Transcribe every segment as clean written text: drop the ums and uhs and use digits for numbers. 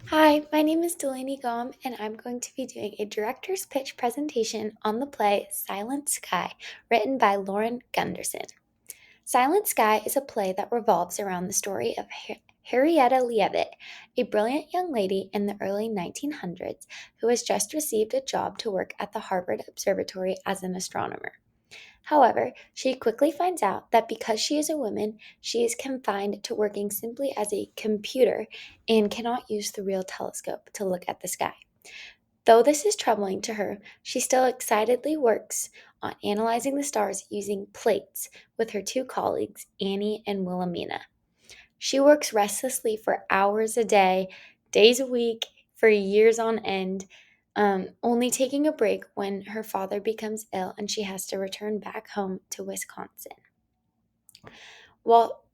Hi, my name is Delaney Gom, and I'm going to be doing a director's pitch presentation on the play Silent Sky, written by Lauren Gunderson. Silent Sky is a play that revolves around the story of Harrietta Leavitt, a brilliant young lady in the early 1900s who has just received a job to work at the Harvard Observatory as an astronomer. However, she quickly finds out that because she is a woman, she is confined to working simply as a computer and cannot use the real telescope to look at the sky. Though this is troubling to her, she still excitedly works on analyzing the stars using plates with her two colleagues, Annie and Wilhelmina. She works restlessly for hours a day, days a week, for years on end, only taking a break when her father becomes ill and she has to return back home to Wisconsin. Well,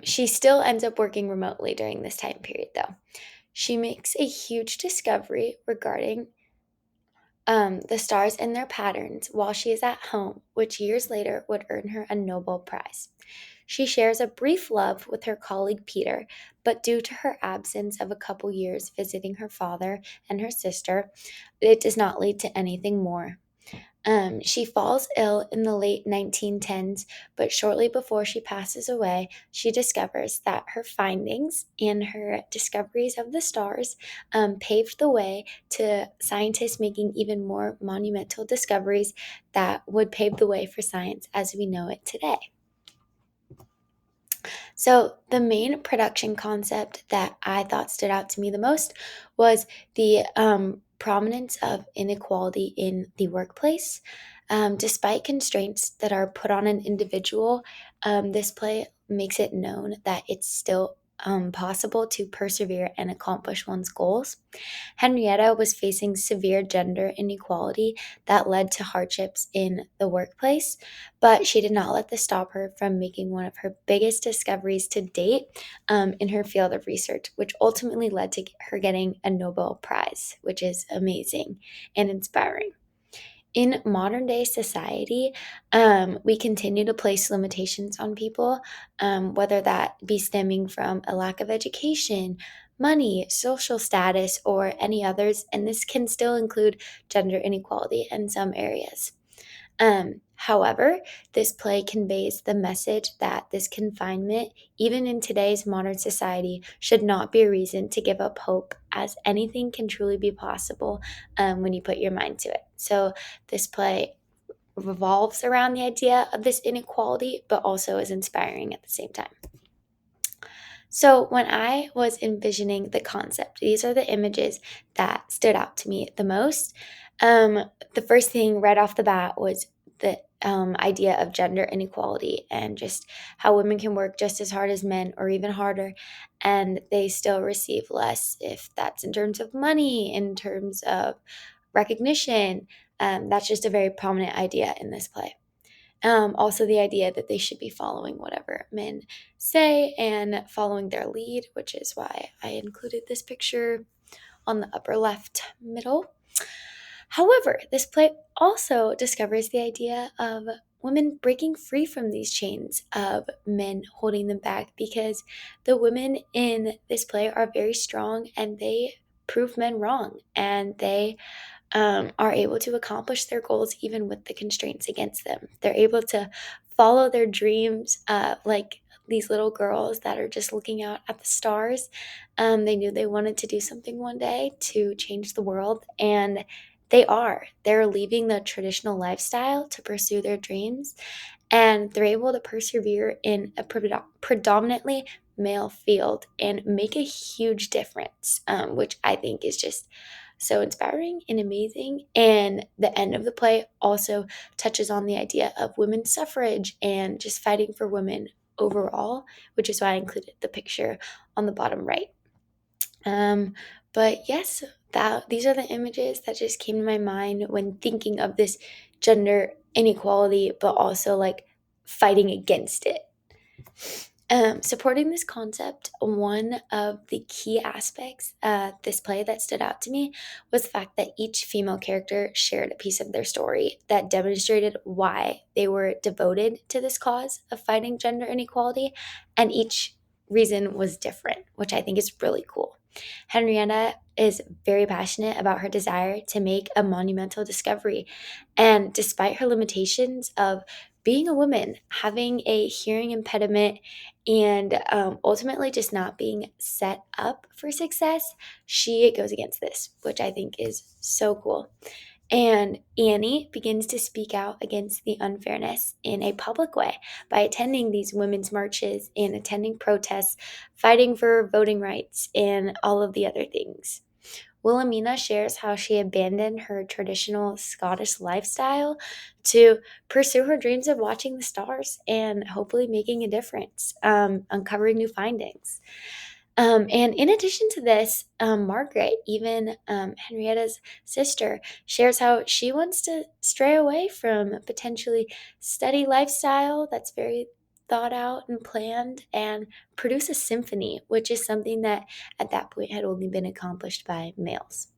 she still ends up working remotely during this time period, though. She makes a huge discovery regarding the stars and their patterns while she is at home, which years later would earn her a Nobel Prize. She shares a brief love with her colleague Peter, but due to her absence of a couple years visiting her father and her sister, it does not lead to anything more. She falls ill in the late 1910s, but shortly before she passes away, she discovers that her findings and her discoveries of the stars paved the way to scientists making even more monumental discoveries that would pave the way for science as we know it today. So, the main production concept that I thought stood out to me the most was the prominence of inequality in the workplace. Despite constraints that are put on an individual, this play makes it known that it's still possible to persevere and accomplish one's goals. Henrietta was facing severe gender inequality that led to hardships in the workplace, but she did not let this stop her from making one of her biggest discoveries to date in her field of research, which ultimately led to her getting a Nobel Prize, which is amazing and inspiring. In modern day society, we continue to place limitations on people, whether that be stemming from a lack of education, money, social status, or any others. And this can still include gender inequality in some areas. However, this play conveys the message that this confinement, even in today's modern society, should not be a reason to give up hope, as anything can truly be possible when you put your mind to it. So, this play revolves around the idea of this inequality, but also is inspiring at the same time. So, when I was envisioning the concept, these are the images that stood out to me the most. The first thing right off the bat was the idea of gender inequality and just how women can work just as hard as men or even harder, and they still receive less, if that's in terms of money, in terms of recognition. That's just a very prominent idea in this play. Also, the idea that they should be following whatever men say and following their lead, which is why I included this picture on the upper left middle. However, this play also discovers the idea of women breaking free from these chains of men holding them back, because the women in this play are very strong and they prove men wrong, and they are able to accomplish their goals even with the constraints against them. They're able to follow their dreams, like these little girls that are just looking out at the stars. They knew they wanted to do something one day to change the world, and they are. They're leaving the traditional lifestyle to pursue their dreams, and they're able to persevere in a predominantly male field and make a huge difference, which I think is just so inspiring and amazing. And the end of the play also touches on the idea of women's suffrage and just fighting for women overall, which is why I included the picture on the bottom right. Um, but yes, that these are the images that just came to my mind when thinking of this gender inequality, but also like fighting against it. Supporting this concept, one of the key aspects this play that stood out to me was the fact that each female character shared a piece of their story that demonstrated why they were devoted to this cause of fighting gender inequality, and each reason was different, which I think is really cool. Henrietta is very passionate about her desire to make a monumental discovery. And despite her limitations of being a woman, having a hearing impediment, and ultimately just not being set up for success, she goes against this, which I think is so cool. And Annie begins to speak out against the unfairness in a public way by attending these women's marches and attending protests, fighting for voting rights, and all of the other things. Wilhelmina shares how she abandoned her traditional Scottish lifestyle to pursue her dreams of watching the stars and hopefully making a difference, uncovering new findings. And in addition to this, Margaret, even Henrietta's sister, shares how she wants to stray away from a potentially steady lifestyle that's very thought out and planned and produce a symphony, which is something that at that point had only been accomplished by males.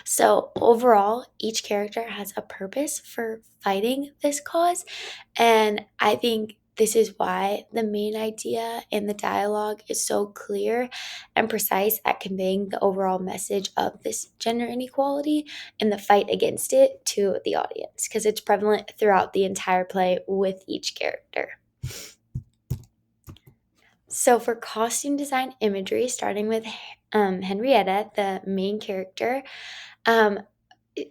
So, overall, each character has a purpose for fighting this cause. And I think this is why the main idea in the dialogue is so clear and precise at conveying the overall message of this gender inequality and the fight against it to the audience, because it's prevalent throughout the entire play with each character. So, for costume design imagery, starting with Henrietta, the main character, um,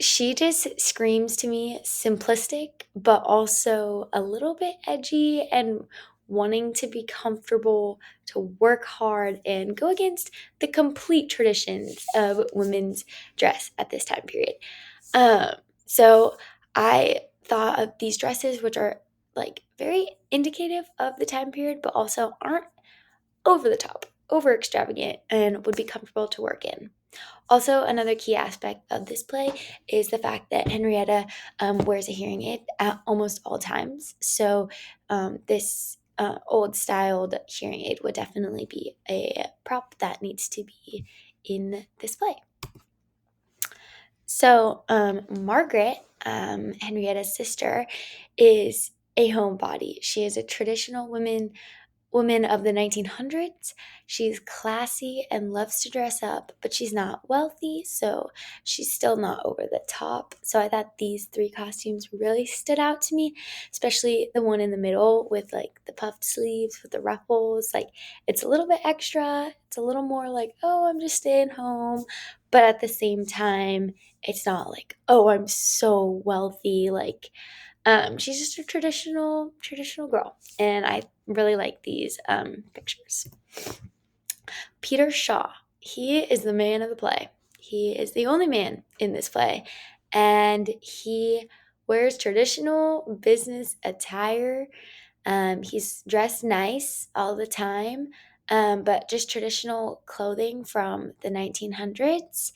she just screams to me simplistic, but also a little bit edgy and wanting to be comfortable, to work hard, and go against the complete traditions of women's dress at this time period. Um, so I thought of these dresses, which are like very indicative of the time period, but also aren't over the top, over extravagant, and would be comfortable to work in. Also, another key aspect of this play is the fact that Henrietta wears a hearing aid at almost all times. So, this old styled hearing aid would definitely be a prop that needs to be in this play. So, Margaret, Henrietta's sister, is a homebody. She is a traditional woman of the 1900s. She's classy and loves to dress up, but she's not wealthy, so she's still not over the top. So I thought these three costumes really stood out to me, especially the one in the middle with like the puffed sleeves with the ruffles. Like it's a little bit extra. It's a little more like, oh, I'm just staying home. But at the same time, it's not like, oh, I'm so wealthy. Like she's just a traditional girl, and I really like these pictures. Peter Shaw, he is the man of the play. He is the only man in this play, and he wears traditional business attire. He's dressed nice all the time, but just traditional clothing from the 1900s.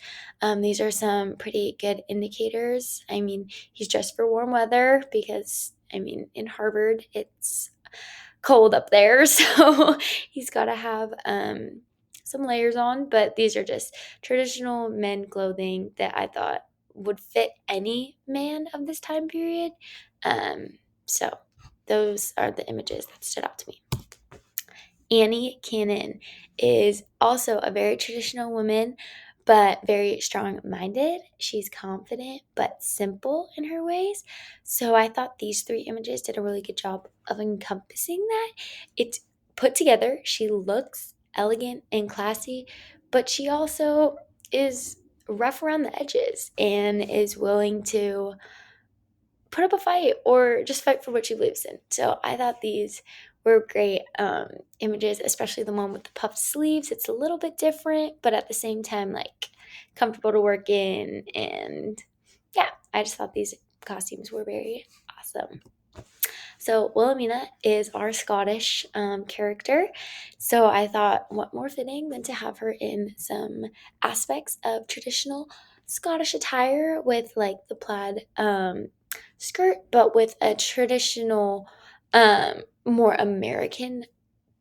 These are some pretty good indicators. I mean, he's dressed for warm weather because, I mean, in Harvard, it's cold up there. So he's got to have some layers on. But these are just traditional men clothing that I thought would fit any man of this time period. So those are the images that stood out to me. Annie Cannon is also a very traditional woman, but very strong minded. She's confident but simple in her ways. So I thought these three images did a really good job of encompassing that. It's put together. She looks elegant and classy, but she also is rough around the edges and is willing to put up a fight or just fight for what she believes in. So I thought these were great images, especially the one with the puffed sleeves. It's a little bit different, but at the same time, like comfortable to work in. And yeah, I just thought these costumes were very awesome. So Wilhelmina is our Scottish character. So I thought, what more fitting than to have her in some aspects of traditional Scottish attire with like the plaid skirt, but with a traditional, more American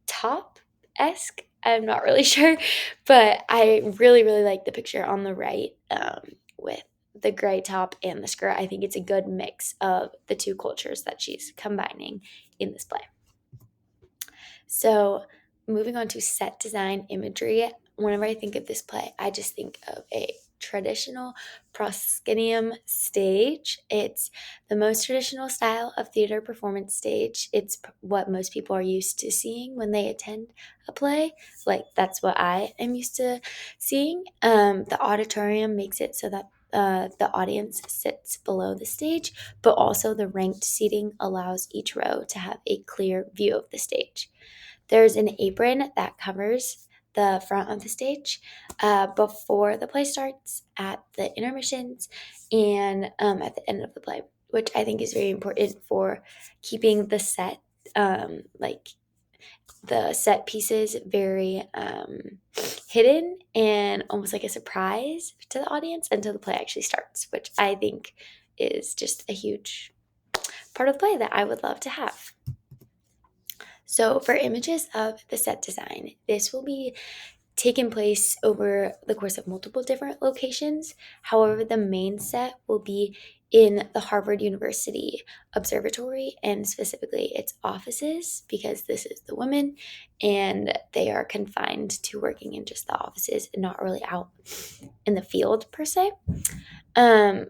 top esque. I'm not really sure, but I really, really like the picture on the right with the gray top and the skirt. I think it's a good mix of the two cultures that she's combining in this play. So, moving on to set design imagery, whenever I think of this play, I just think of a traditional proscenium stage. It's the most traditional style of theater performance stage. It's what most people are used to seeing when they attend a play. Like, that's what I am used to seeing. The auditorium makes it so that the audience sits below the stage, but also the ranked seating allows each row to have a clear view of the stage. There's an apron that covers the front of the stage before the play starts, at the intermissions, and at the end of the play, which I think is very important for keeping the set, like the set pieces, very hidden and almost like a surprise to the audience until the play actually starts, which I think is just a huge part of the play that I would love to have. So, for images of the set design, this will be taken place over the course of multiple different locations. However, the main set will be in the Harvard University Observatory and specifically its offices, because this is the women and they are confined to working in just the offices and not really out in the field per se.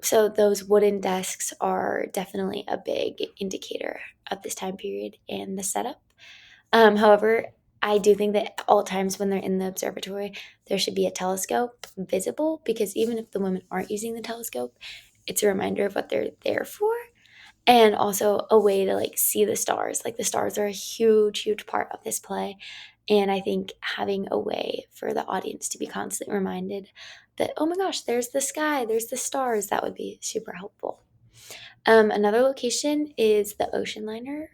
So those wooden desks are definitely a big indicator of this time period and the setup. However, I do think that at all times when they're in the observatory, there should be a telescope visible, because even if the women aren't using the telescope, it's a reminder of what they're there for, and also a way to like see the stars. Like, the stars are a huge, huge part of this play, and I think having a way for the audience to be constantly reminded that, oh my gosh, there's the sky, there's the stars, that would be super helpful. Another location is the ocean liner.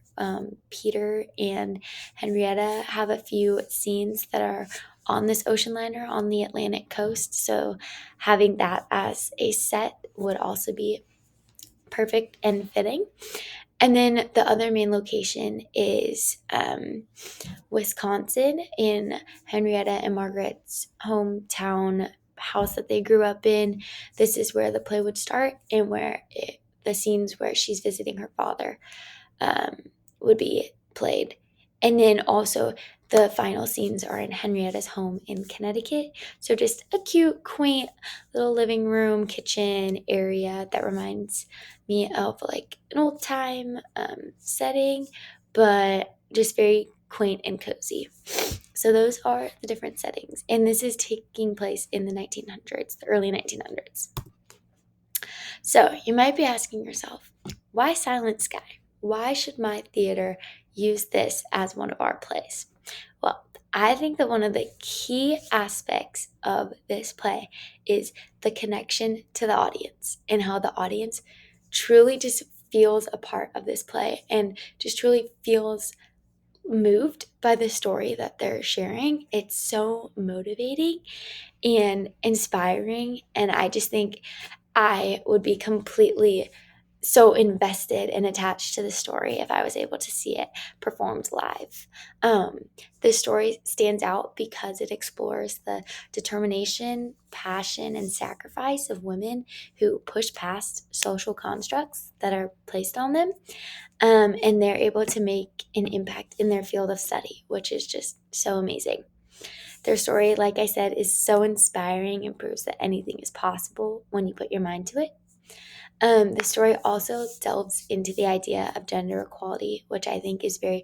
Peter and Henrietta have a few scenes that are on this ocean liner on the Atlantic coast. So, having that as a set would also be perfect and fitting. And then the other main location is Wisconsin, in Henrietta and Margaret's hometown house that they grew up in. This is where the play would start, and the scenes where she's visiting her father um, would be played. And then also the final scenes are in Henrietta's home in Connecticut. So just a cute, quaint little living room, kitchen area that reminds me of like an old time setting, but just very quaint and cozy. So those are the different settings. And this is taking place in the 1900s, the early 1900s. So you might be asking yourself, why Silent Sky? Why should my theater use this as one of our plays? Well, I think that one of the key aspects of this play is the connection to the audience, and how the audience truly just feels a part of this play and just truly feels moved by the story that they're sharing. It's so motivating and inspiring, and I just think I would be completely so invested and attached to the story if I was able to see it performed live. Um, the story stands out because it explores the determination, passion, and sacrifice of women who push past social constructs that are placed on them, and they're able to make an impact in their field of study, which is just so amazing. Their story, like I said, is so inspiring and proves that anything is possible when you put your mind to it. The story also delves into the idea of gender equality, which I think is very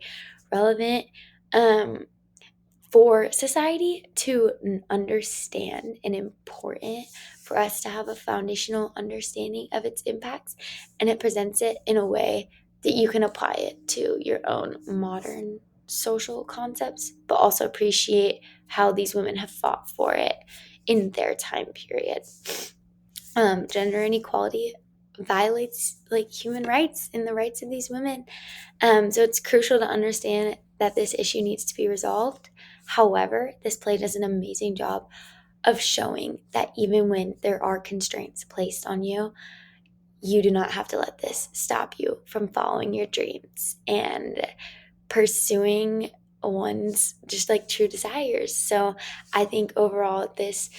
relevant um, for society to understand, and important for us to have a foundational understanding of its impacts. And it presents it in a way that you can apply it to your own modern social concepts, but also appreciate how these women have fought for it in their time period. Gender inequality violates like human rights and the rights of these women. So it's crucial to understand that this issue needs to be resolved. However, this play does an amazing job of showing that even when there are constraints placed on you, you do not have to let this stop you from following your dreams and pursuing one's just like true desires. So I think overall this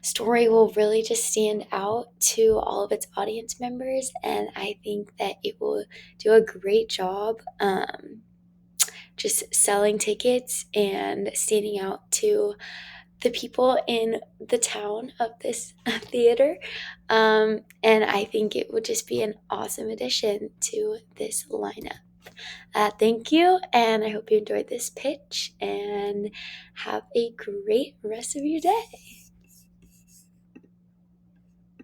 story will really just stand out to all of its audience members, and I think that it will do a great job just selling tickets and standing out to the people in the town of this theater. And I think it would just be an awesome addition to this lineup. Thank you, and I hope you enjoyed this pitch and have a great rest of your day.